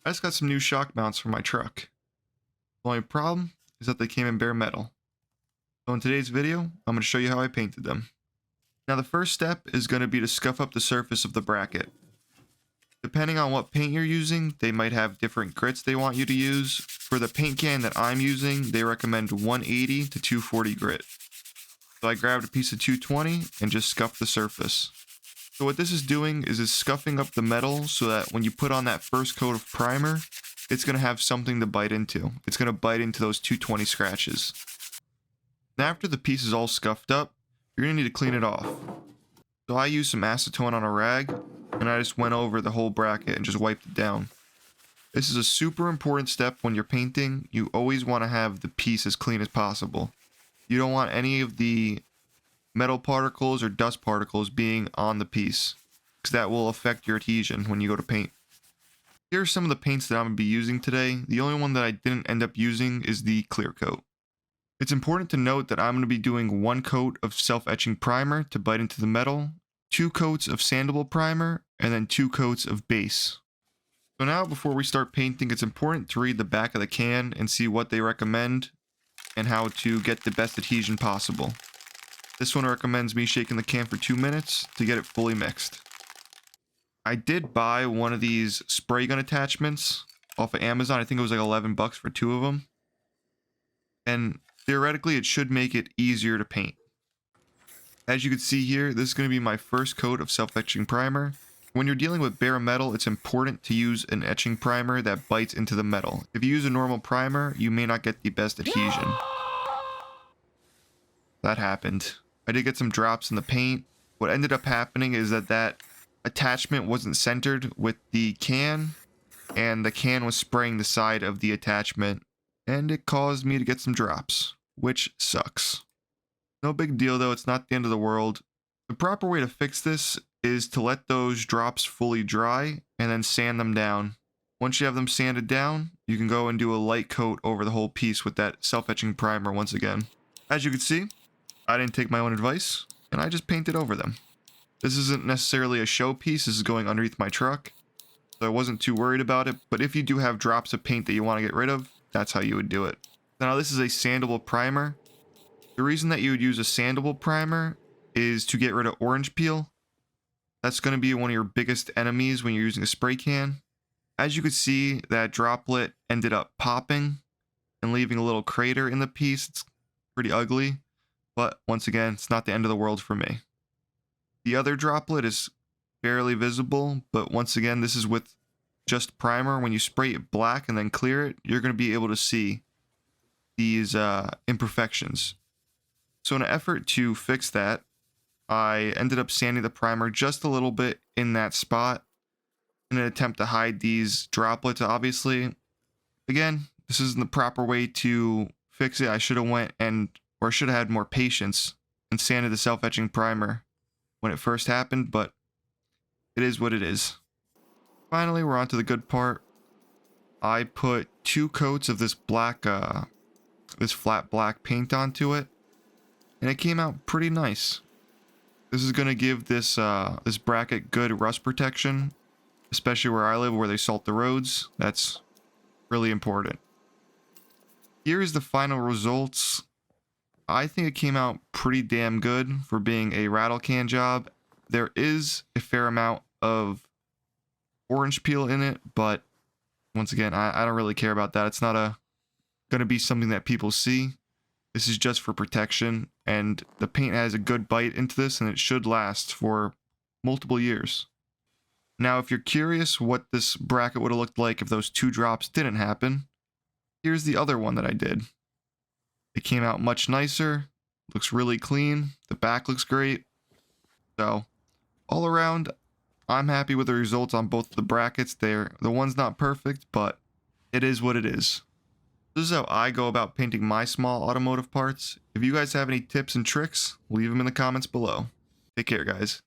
I just got some new shock mounts for my truck. The only problem is that they came in bare metal. So in today's video, I'm going to show you how I painted them. Now the first step is going to be to scuff up the surface of the bracket. Depending on what paint you're using, they might have different grits they want you to use. For the paint can that I'm using, they recommend 180 to 240 grit. So I grabbed a piece of 220 and just scuffed the surface. So what this is doing is it's scuffing up the metal so that when you put on that first coat of primer, it's going to have something to bite into. It's going to bite into those 220 scratches. Now after the piece is all scuffed up, you're going to need to clean it off. So I used some acetone on a rag, and I just went over the whole bracket and just wiped it down. This is a super important step when you're painting. You always want to have the piece as clean as possible. You don't want any of the metal particles or dust particles being on the piece, because that will affect your adhesion when you go to paint. Here are some of the paints that I'm going to be using today. The only one that I didn't end up using is the clear coat. It's important to note that I'm going to be doing 1 coat of self-etching primer to bite into the metal, 2 coats of sandable primer, and then 2 coats of base. So now before we start painting, it's important to read the back of the can and see what they recommend and how to get the best adhesion possible. This one recommends me shaking the can for 2 minutes to get it fully mixed. I did buy one of these spray gun attachments off of Amazon. I think it was like 11 bucks for 2 of them. And theoretically, it should make it easier to paint. As you can see here, this is going to be my first coat of self-etching primer. When you're dealing with bare metal, it's important to use an etching primer that bites into the metal. If you use a normal primer, you may not get the best adhesion. That happened. I did get some drops in the paint. What ended up happening is that attachment wasn't centered with the can, and the can was spraying the side of the attachment, and it caused me to get some drops, which sucks. No big deal though, it's not the end of the world. The proper way to fix this is to let those drops fully dry and then sand them down. Once you have them sanded down, you can go and do a light coat over the whole piece with that self-etching primer once again. As you can see, I didn't take my own advice, and I just painted over them. This isn't necessarily a show piece, this is going underneath my truck, so I wasn't too worried about it, but if you do have drops of paint that you want to get rid of, that's how you would do it. Now this is a sandable primer. The reason that you would use a sandable primer is to get rid of orange peel. That's going to be one of your biggest enemies when you're using a spray can. As you can see, that droplet ended up popping and leaving a little crater in the piece. It's pretty ugly. But once again, it's not the end of the world for me. The other droplet is barely visible, but once again, this is with just primer. When you spray it black and then clear it, you're going to be able to see these imperfections. So in an effort to fix that, I ended up sanding the primer just a little bit in that spot in an attempt to hide these droplets, obviously. Again, this isn't the proper way to fix it. I should have I should have had more patience and sanded the self-etching primer when it first happened, but it is what it is. Finally, we're on to the good part. I put 2 coats of this flat black paint onto it, and it came out pretty nice. This is going to give this bracket good rust protection, especially where I live, where they salt the roads. That's really important. Here is the final results. I think it came out pretty damn good for being a rattle can job. There is a fair amount of orange peel in it, but once again, I don't really care about that. It's not going to be something that people see. This is just for protection, and the paint has a good bite into this, and it should last for multiple years. Now, if you're curious what this bracket would have looked like if those 2 drops didn't happen, here's the other one that I did. It came out much nicer, looks really clean, the back looks great. So, all around, I'm happy with the results on both the brackets. The one's not perfect, but it is what it is. This is how I go about painting my small automotive parts. If you guys have any tips and tricks, leave them in the comments below. Take care, guys.